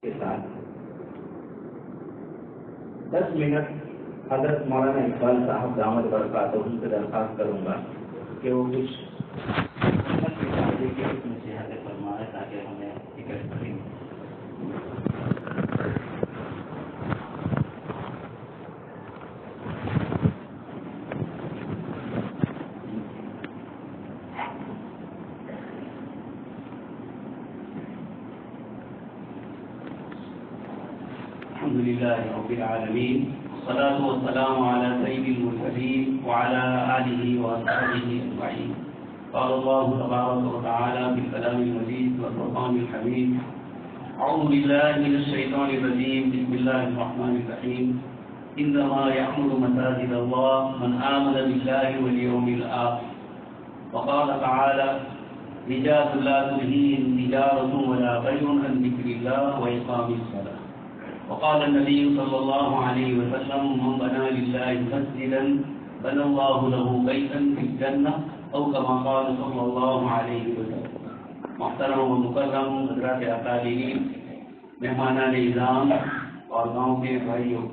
کے ساتھ 10 منٹ حضرت مولانا اقبال صاحب دامت برکاتہ سے درخواست کروں گا کہ وہ کچھ نصیحتیں فرمائے تاکہ ہمیں فکر کریں. الحمد لله رب العالمين والصلاة والسلام على سيد المرسلين وعلى آله وصحبه أجمعين. قال الله تبارك وتعالى في الكلام المجيد والفرقان الحميد: أعوذ بالله من الشيطان الرجيم، بسم الله الرحمن الرحيم. إنما يعمر مساجد الله من آمن بالله واليوم الآخر. وقال تعالى: رجال لا تلهيهم تجارة ولا بيع عن ذكر الله وإقام الصلاة. وقال النبي صلى الله عليه وسلم: من بنى لله مسجدا بنى الله له بيتا في الجنة او كما قال صلی اللہ علیہ وسلم. محترم و مکرم حضرات اکابرین، مہمانان نظام اور گاؤں کے بھائیوں،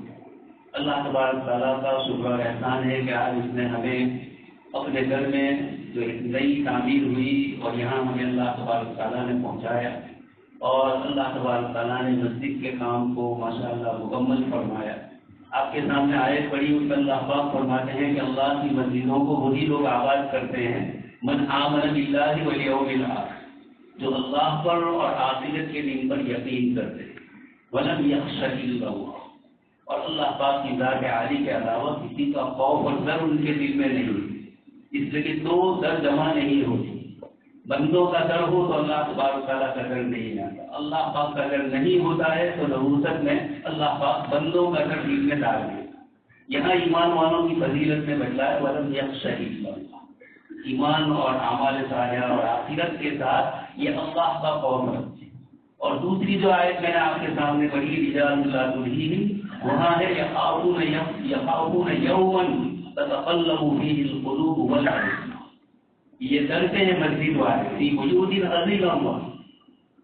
اللہ تبارک تعالیٰ کا شکر و احسان ہے کہ آج اس نے ہمیں اپنے گھر میں جو ایک نئی تعمیر ہوئی اور یہاں ہمیں اللہ تبارک تعالیٰ نے پہنچایا اور اللہ تبارک تعالیٰ نے مسجد کے کام کو ماشاءاللہ مکمل فرمایا. آپ کے سامنے آیت پڑھی ہوئی اللہ پاک فرماتے ہیں کہ اللہ کی مسجدوں کو وہی لوگ آباد کرتے ہیں من آمن باللہ والیوم الآخر، جو اللہ پر اور آخرت کے دن پر یقین کرتے ہیں. ولم یخش الا اللہ، اور اللہ پاک کی ذات عالی کے علاوہ کسی کا خوف اور ڈر ان کے دل میں نہیں. اس لیے کہ دو ڈر جمع نہیں ہوتی. بندوں کا ڈر ہو تو اللہ تبارک تعالیٰ کا ڈر نہیں آتا. اللہ پاک کا ڈر نہیں ہوتا ہے تو نبوت میں اللہ پاک بندوں کا ڈر دل میں ڈال دیتا. یہاں ایمان والوں کی فضیلت میں بتلایا ولم یخش الا اللہ، ایمان اور اعمال صالحہ اور آخرت کے ساتھ یہ اللہ کا خوف رکھتے. اور دوسری جو آیت میں نے آپ کے سامنے پڑھی رجال لا تلہیہم، وہاں ہے یخافون یوما تتقلب فیہ القلوب والابصار. یہ ڈرتے ہیں مسجد والے فی بیوت اذن اللہ.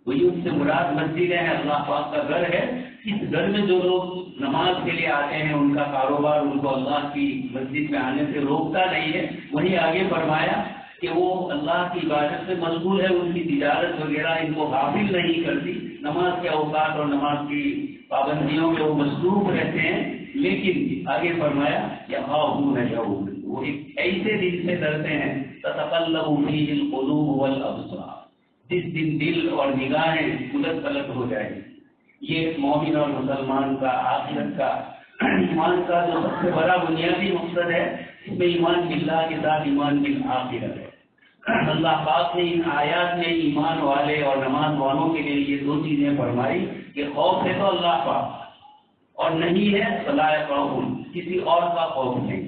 بیوت سے مراد مسجد ہے، اللہ پاک کا گھر ہے. اس گھر میں جو لوگ نماز کے لیے آتے ہیں ان کا کاروبار ان کو اللہ کی مسجد میں آنے سے روکتا نہیں ہے. وہیں آگے فرمایا کہ وہ اللہ کی عبادت سے مشغول ہے، ان کی تجارت وغیرہ ان کو غافل نہیں کرتی. نماز کے اوقات اور نماز کی پابندیوں میں وہ مصروف رہتے ہیں. لیکن آگے فرمایا یخافون یوما، وہ ایک ایسے دن سے ڈرتے ہیں تتقلب فیہ القلوب والابصار، جس دن دل اور نگاہیں الٹ پلٹ ہو جائیں. یہ مومن اور مسلمان کا آخرت کا ایمان کا جو سب سے بڑا بنیادی مقصد ہے، اس میں ایمان باللہ کے ساتھ ایمان بالآخرت ہے. اللہ پاک نے ان آیات میں ایمان والے اور نماز والوں کے لیے یہ دو چیزیں فرمائی کہ خوف ہے تو اللہ پاک اور نہیں ہے فلا یخافون، کسی اور کا خوف نہیں.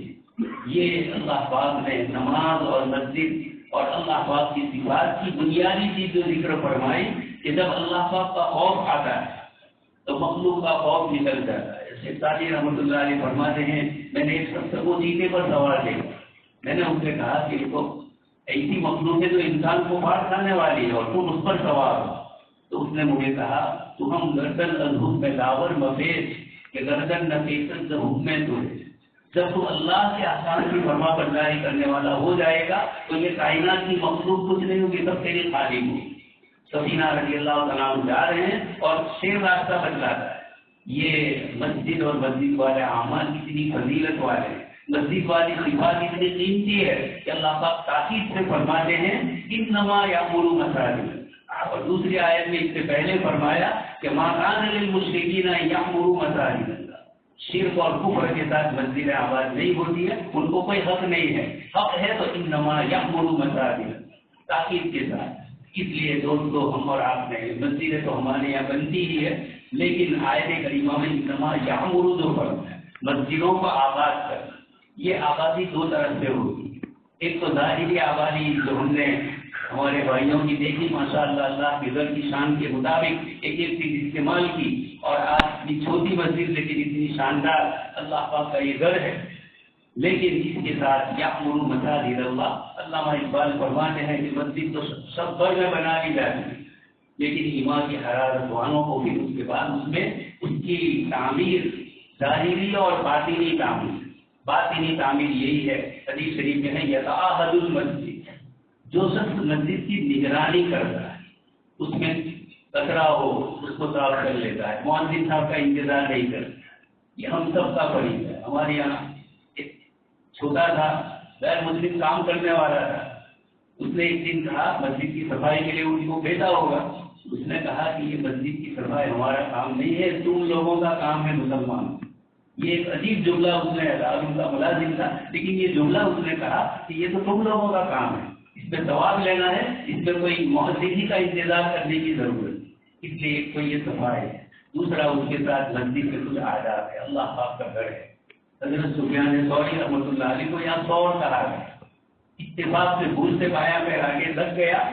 یہ اللہ پاک نے نماز اور مسجد اور اللہ پاک کی صفات کی بنیادی چیز جو ذکر فرمائی کہ جب اللہ پاک کا خوف آتا ہے تو مخلوق کا خوف نکل جاتا ہے. شیخ سعدی رحمۃ اللہ علیہ فرماتے ہیں میں نے ایک شخص کو چیتے پر سوار دیکھا. میں نے ان سے کہا کہ دیکھو ایسی مخلوق ہے جو انسان کو مار کھانے والی ہے اور تم اس پر سوار ہو. تو اس نے مجھے کہا تو ہم گردن الحب میں لاور مفیش کہ گردن نفیست حکم میں تو ہے. جب تو اللہ کے احکام کی فرما برداری کرنے والا ہو جائے گا تو یہ کائنات کی مخلوق کچھ نہیں ہوگی، سب تیری خالی ہوگی. سفینہ رضی اللہ تعالیٰ عنہ جا رہے ہیں اور شیر راستہ بتلاتا ہے. یہ مسجد اور مسجد والے اعمال کتنی فضیلت والے ہیں، مسجد والی صفات اتنی قیمتی ہے کہ اللہ پاک تاکید سے فرماتے ہیں انما یأمر مساجد. اور دوسری آیت میں اس سے پہلے فرمایا کہ ما کان للمشرکین یأمروا مساجد اللہ. شرک اور کفر کے ساتھ مسجد آباد نہیں ہوتی ہے، ان کو کوئی حق نہیں ہے. حق ہے تو انما یأمر مساجد تاکید کے ساتھ. اس لیے دوستو ہم اور آپ نے مسجدیں تو ہمارے یہاں بنتی ہی ہے، لیکن آیت کریمہ میں انما یأمر جو فرق ہے مسجدوں کو آباد کرنا، یہ آبادی دو طرح سے ہوگی. ایک تو ظاہری آبادی جو ہم نے ہمارے بھائیوں کی دیکھی ماشاءاللہ اللہ کے گھر کی شان کے مطابق ایک ایک چیز استعمال کی، اور آج اتنی چھوٹی مسجد لیکن اتنی شاندار اللہ پاک کا یہ گھر ہے. لیکن اس کے ساتھ یأمر مساجد اللہ، علامہ اقبال فرماتے ہیں کہ مسجد تو سب گھر میں بنا لی جاتی ہے، لیکن ایمان کی حرارت وانوں کو پھر اس کے بعد اس میں اس کی تعمیر ظاہری اور باطنی تعمیر یہی ہے. حدیث شریف میں ہے یتعاہد المسجد، جو شخص مسجد کی نگرانی کرتا ہے، اس میں کچرا ہو اس کو صاف کر لیتا ہے، مؤذن صاحب کا انتظار نہیں کرتا. یہ ہم سب کا فریض ہے. ہمارے یہاں ایک چھوٹا تھا غیر مسلم کام کرنے والا تھا، اس نے ایک دن کہا مسجد کی صفائی کے لیے ان کو بھیجا ہوگا. اس نے کہا کہ یہ مسجد کی صفائی ہمارا کام نہیں ہے، تم لوگوں کا کام ہے مسلمان. یہ ایک عجیب جملہ اس نے ان کا ملازم تھا، لیکن یہ جملہ اس نے کہا کہ یہ تو تم لوگوں کا کام ہے، اس پہ ثواب لینا ہے، اس پہ کوئی مؤذن کا انتظار کرنے کی ضرورت ہے. اس لیے ایک تو یہ صفائی ہے، دوسرا اس کے ساتھ مسجد میں کچھ آداب ہے. اللہ پاک کا گھر ہے. حضرت سفیان ثوری رحمۃ اللہ علیہ کو یہاں سور کہا گیا، اتفاق سے بھول سے پایا پیر آگے لگ گیا.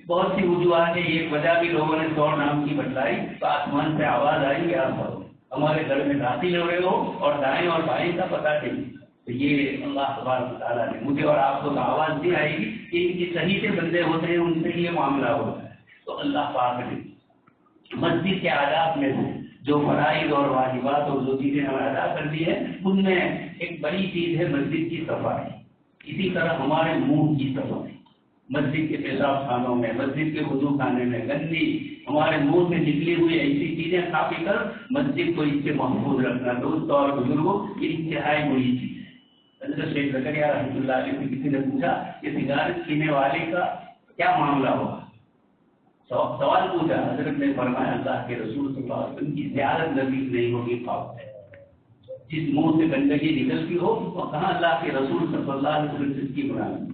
بہت سی وجوہات ہے، ایک وجہ بھی لوگوں نے سور نام کی بتلائی تو آسمان سے آواز آئی کہ آپ ہمارے گھر میں داخل ہو رہے ہو اور دائیں اور بائیں کا پتہ نہیں. تو یہ اللہ تبارک تعالیٰ نے مجھے اور آپ کو تو آواز نہیں آئے گی کہ ان کی صحیح سے بندے ہوتے ہیں، ان سے یہ معاملہ ہوتا ہے. تو اللہ پاک نے مسجد کے آداب میں سے جو فرائض اور واجبات اور جو چیزیں ہمیں ادا کر دی ہے، ان میں ایک بڑی چیز ہے مسجد کی صفائی. اسی طرح ہمارے منہ کی صفائی، مسجد کے پیشاب خانوں میں، مسجد کے وضو خانے میں گندی ہمارے منہ سے نکلی ہوئی ایسی چیزیں کھا پی کر مسجد کو اس سے محفوظ رکھنا. دوست اور بزرگوں یہ انتہائی بری چیز ہے. حضرت شیخ زکریا رحمۃ اللہ علیہ سے کسی نے پوچھا کہ سگریٹ پینے والے کا کیا معاملہ ہوگا؟ سوال پوچھا. حضرت نے فرمایا اللہ کے رسول صلی اللہ علیہ وسلم کی زیارت نصیب نہیں ہوگی خواب ہے. جس منہ سے گندگی نکلتی ہو اور کہاں اللہ کے رسول صلی اللہ علیہ وسلم جس کی بنائی.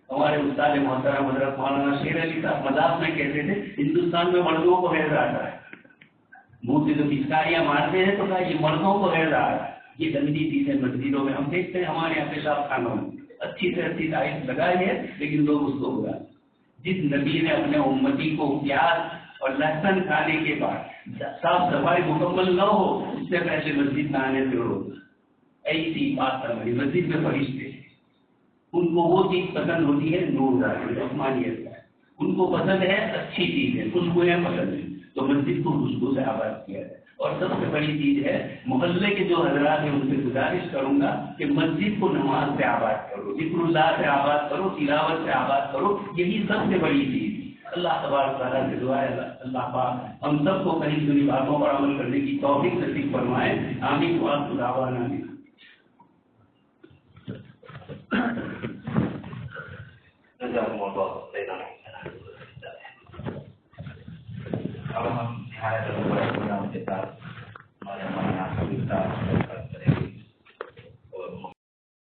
ہمارے استاد محترم حضرت مولانا شیر علی صاحب مذاق میں کہتے تھے ہندوستان میں مردوں کو غیر آتا ہے، منہ سے جو پچکاریاں مارتے ہیں تو کہا یہ مردوں کو غیر آ رہا ہے. یہ گندی چیزیں مسجدوں میں ہم دیکھتے ہیں، ہمارے یہاں پیشاب خانوں میں اچھی سے اچھی ٹائلس لگائی ہے لیکن لوگ اس کو اگا. جس نبی نے اپنے امتی کو پیاز اور لہسن کھانے کے بعد صاف صفائی مکمل نہ ہو اس سے پہلے مسجد میں آنے سے روکا. ایسی بات کر رہی مسجد میں فرشتے ان کو وہ چیز پسند ہوتی ہے نور رحمانیت کا، ان کو پسند ہے اچھی چیز ہے، خوشبوئیں پسند ہے، تو مسجد کو خوشبو سے آباد کیا ہے. اور سب سے بڑی چیز ہے محلے کے جو حضرات ہیں ان سے گزارش کروں گا کہ مسجد کو نماز سے آباد کرو، ذکر اللہ سے آباد کرو، تلاوت سے آباد کرو. یہی سب سے بڑی چیز. اللہ تبارک تعالیٰ سے دعا ہے اللہ پاک ہم سب کو کہیں سنی باتوں پر عمل کرنے کی توفیق نصیب فرمائے. آمین. اب ہم نہایت کے ساتھ ہمارے